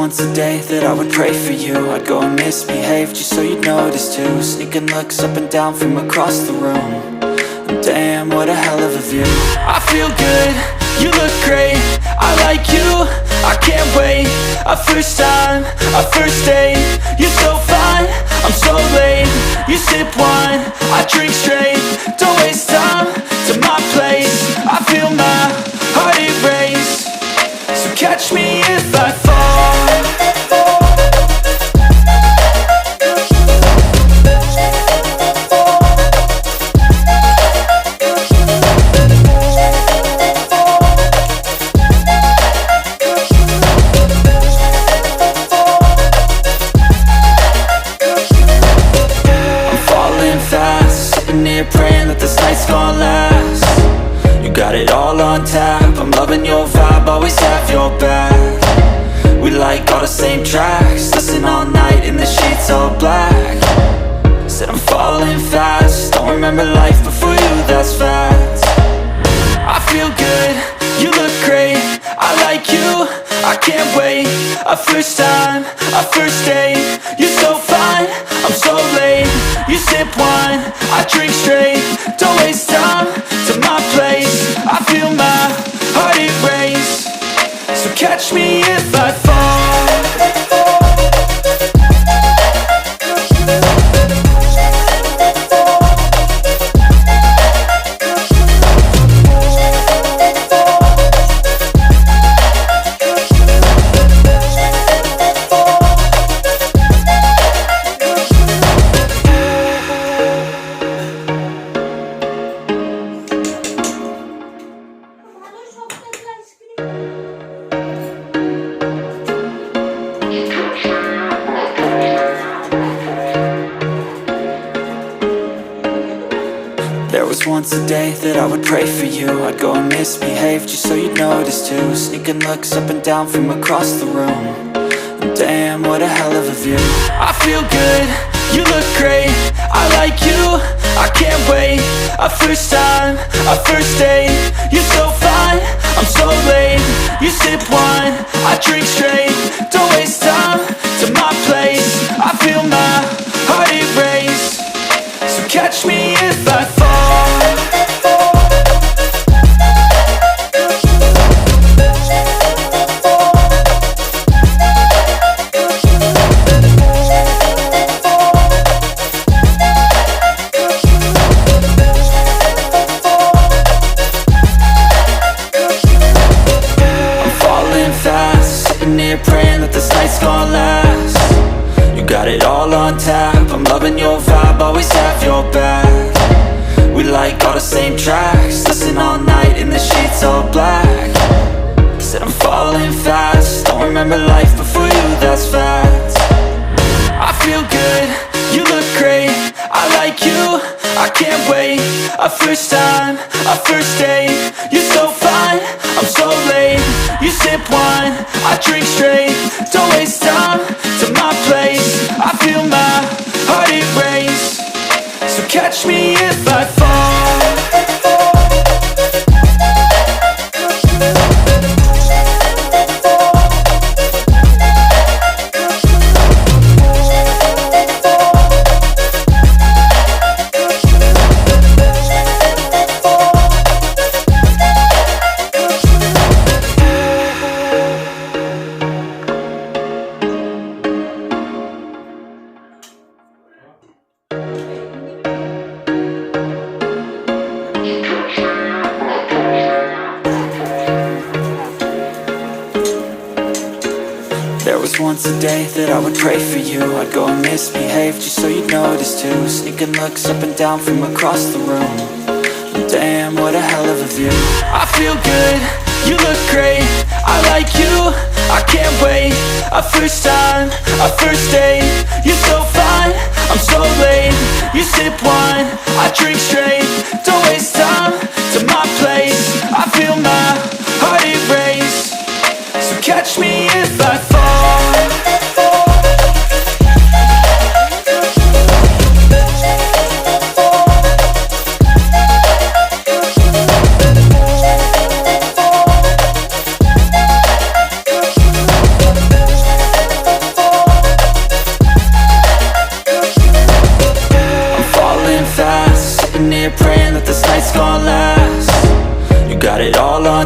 once a day that I would pray for you. I'd go and misbehave just so you'd notice too. Sneaking looks up and down from across the room. And damn, what a hell of a view. I feel good, you look great, I like you, I can't wait. A first time, a first date, you're so fine, I'm so late. You sip wine, I drink straight, don't waste time to my place. I feel my heart erase, so catch me if I fall. Praying that this night's gonna last. You got it all on tap, I'm loving your vibe, always have your back. We like all the same tracks, listen all night in the sheets all black. Said I'm falling fast, don't remember life before you, that's fact. I feel good, you look great, I like you, I can't wait. A first time, a first date, you're so fine, I'm so late. You sip wine, I drink straight, don't waste time to my place. I feel my heart erase, so catch me if I fall. There was once a day that I would pray for you. I'd go and misbehave just so you'd notice too. Sneaking looks up and down from across the room. And damn, what a hell of a view. I feel good, you look great, I like you, I can't wait. A first time, a first date, you're so fine, I'm so late. You sip wine, I drink straight, don't waste time to my place. I feel my heart erase, so catch me if I fall. Praying that this night's gonna last. You got it all on tap, I'm loving your vibe, always have your back. We like all the same tracks, listen all night in the sheets all black. Said I'm falling fast, don't remember life before you, that's fact. I feel good, you look great, I like you, I can't wait. A first time, a first date, you're so fine, I'm so late. You sip wine, I drink straight, don't waste time to my place. I feel my heart erase, so catch me if I fall. There was once a day that I would pray for you. I'd go and misbehave just so you'd notice too. Sneaking looks up and down from across the room. And damn, what a hell of a view. I feel good, you look great, I like you, I can't wait. A first time, a first date, you're so fine, I'm so late. You sip wine, I drink straight, don't waste time to my place. I feel my heart erase, so catch me if I fall.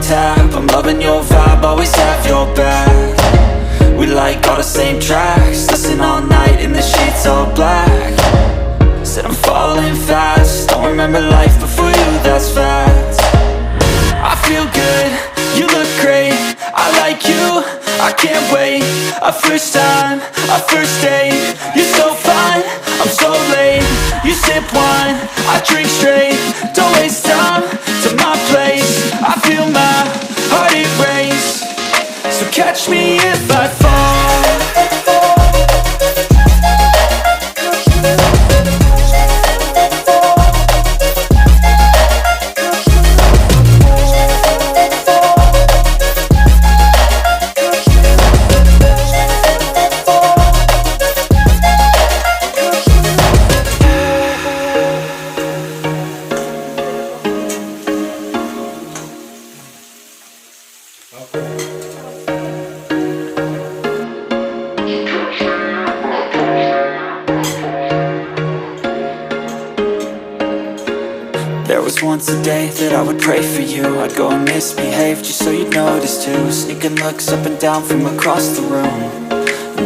on tap. I'm loving your vibe, always have your back. We like all the same tracks, listen all night in the sheets all black. Said I'm falling fast, don't remember life before you, that's fact. I feel good, you look great, I like you, I can't wait. A first time, a first date, you're so fine, I'm so late. You sip wine, I drink straight, don't waste time to my place. I feel my heart erase, so catch me if I fall. There was once a day that I would pray for you. I'd go and misbehave just so you'd notice too. Sneaking looks up and down from across the room.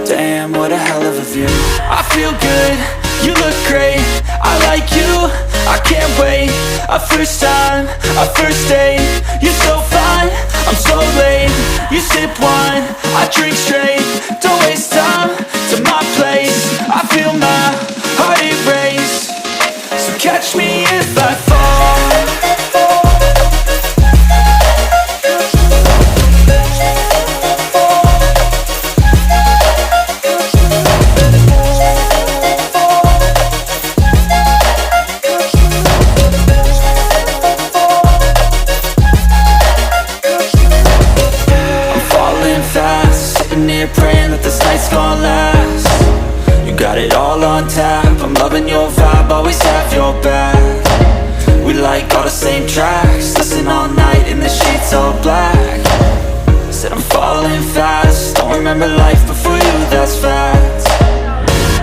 Damn, what a hell of a view. I feel good, you look great, I like you, I can't wait. A first time, a first date, you're so fine, I'm so late. You sip wine, I drink straight, don't waste time to my place. I feel my heart erase, so catch me if I fall. Praying that this night's gonna last. You got it all on tap, I'm loving your vibe, always have your back. We like all the same tracks, listen all night in the sheets all black. Said I'm falling fast, don't remember life before you, that's fact.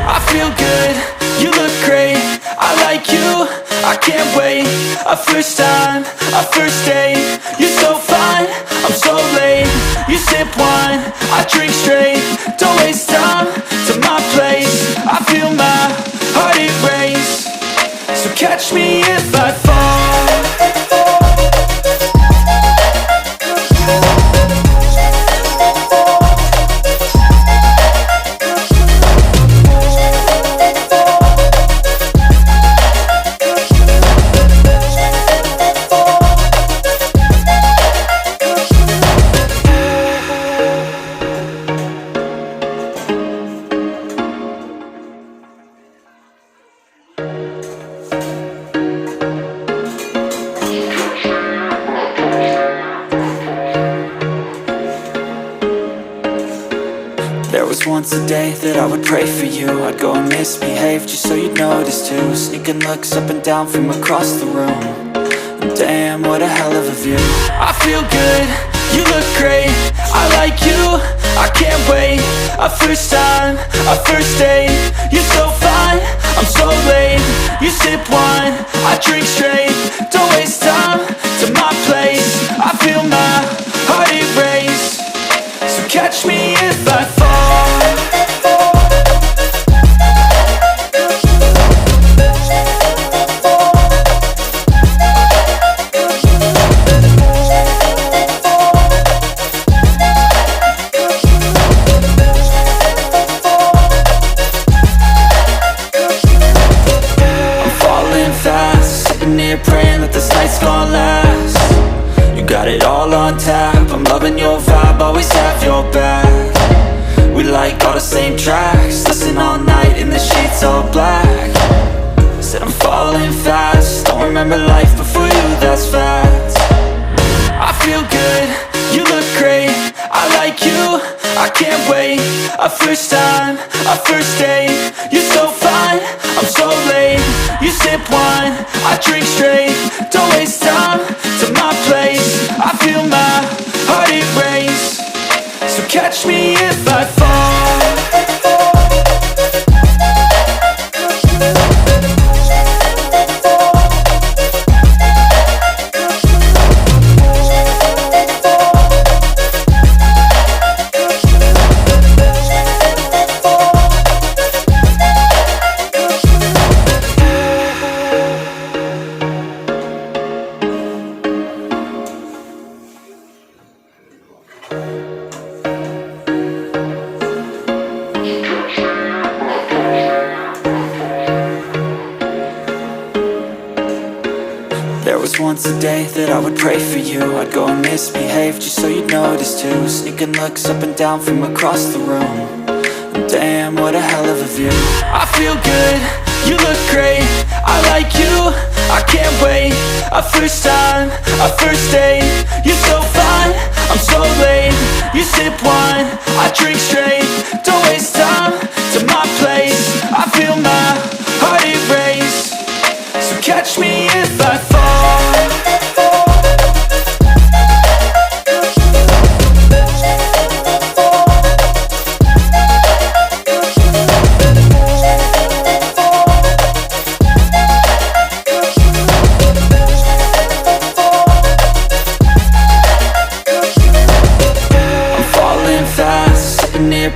I feel good, you look great, I like you, I can't wait. A first time, a first date, you're so fine, I'm so late. You sip wine, I drink straight, don't waste time to my place. I feel my heart erase, so catch me if I fall. There was once a day that I would pray for you. I'd go and misbehave just so you'd notice too. Sneaking looks up and down from across the room. Damn, what a hell of a view. I feel good, you look great, I like you, I can't wait. A first time, a first date, you're so fine, I'm so late. You sip wine, I drink straight, don't waste time to my place. I feel my heart erase, so catch me if I fall. Praying that this night's gonna last. You got it all on tap, I'm loving your vibe, always have your back. We like all the same tracks, listen all night in the sheets all black. Said I'm falling fast, don't remember life before you, that's fact. I feel good, you look great, I like you, I can't wait. A first time, a first date, you're so fine, I'm so late. You sip wine, I drink straight, don't waste time to my place. I feel my heart erase, so catch me if I fall. was once a day that I would pray for you. I'd go and misbehave just so you'd notice too. Sneaking looks up and down from across the room. Damn, what a hell of a view. I feel good, you look great, I like you, I can't wait. A first time, a first date, you're so fine, I'm so late. You sip wine, I drink straight, don't waste time to my place. I feel my heart erase, so catch me if I fall.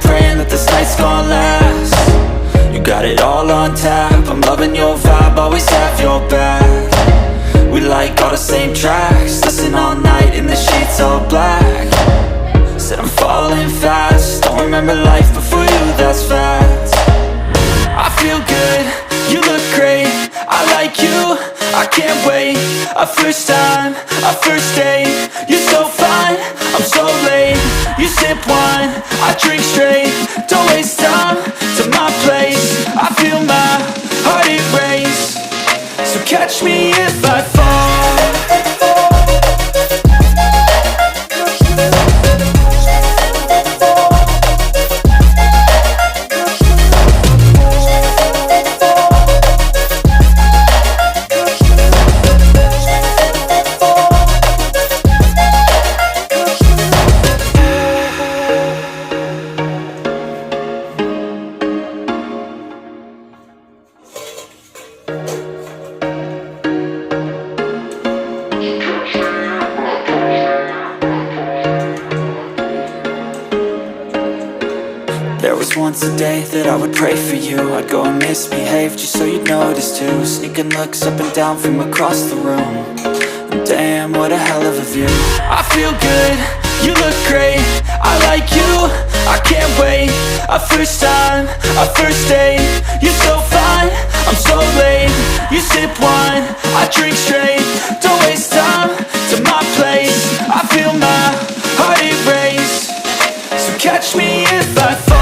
Praying that this night's gonna last. You got it all on tap, I'm loving your vibe, always have your back. We like all the same tracks, listen all night in the sheets all black. Said I'm falling fast, don't remember life before you, that's fact. I feel good, you look great, I like you, I can't wait. A first time, a first date, you're so fine, I'm so late. You sip wine, I drink straight, don't waste time to my place. I feel my heart erase, so catch me if I fall. There was once a day that I would pray for you. I'd go and misbehave just so you'd notice too. Sneaking looks up and down from across the room. Damn, what a hell of a view. I feel good, you look great, I like you, I can't wait. A first time, a first date, you're so fine, I'm so late. You sip wine, I drink straight, don't waste time to my place. I feel my heart erase, so catch me if I fall.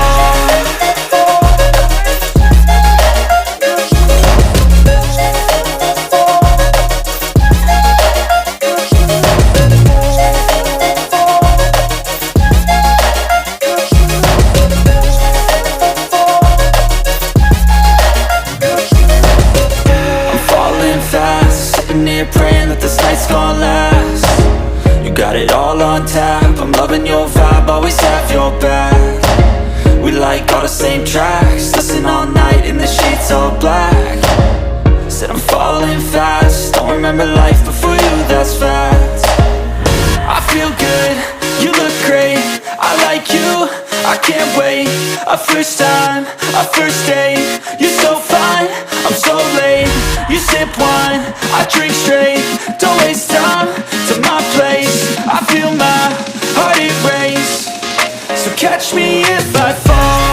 Praying that this night's gonna last. You got it all on tap, I'm loving your vibe, always have your back. We like all the same tracks, listen all night in the sheets all black. Said I'm falling fast, don't remember life before you, that's fact. I feel good, you look great, I like you, I can't wait. A first time, a first date, you're so fine, I'm so late. You sip wine, I drink straight, don't waste time to my place. I feel my heart erase, so catch me if I fall.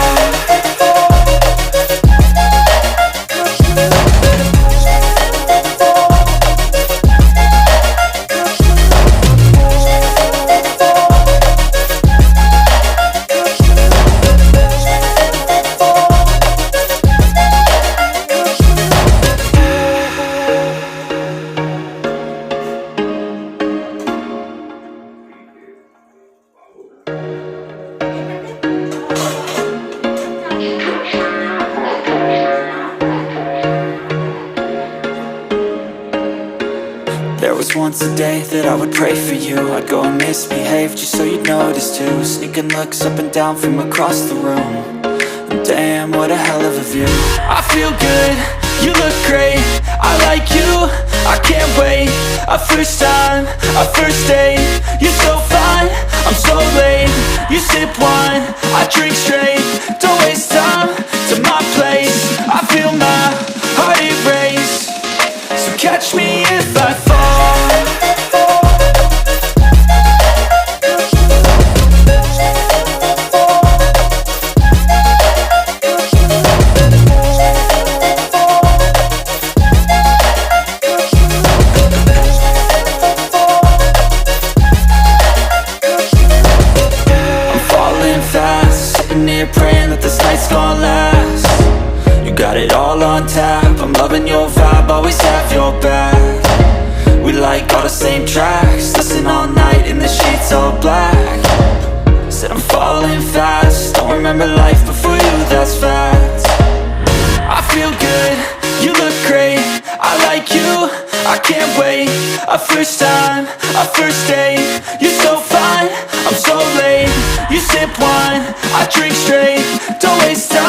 There was once a day that I would pray for you. I'd go and misbehave just so you'd notice too. Sneaking looks up and down from across the room. Damn, what a hell of a view. I feel good, you look great, I like you, I can't wait. A first time, a first date, you're so fine, I'm so late. You sip wine, I drink straight, don't waste time to my place. I feel my heart erase, so catch me if I fall. your vibe, always have your back. We like all the same tracks, listen all night in the sheets all black. Said I'm falling fast, don't remember life before you, that's fact. I feel good, you look great, I like you, I can't wait. A first time, a first date, you're so fine, I'm so late. You sip wine, I drink straight, don't waste time.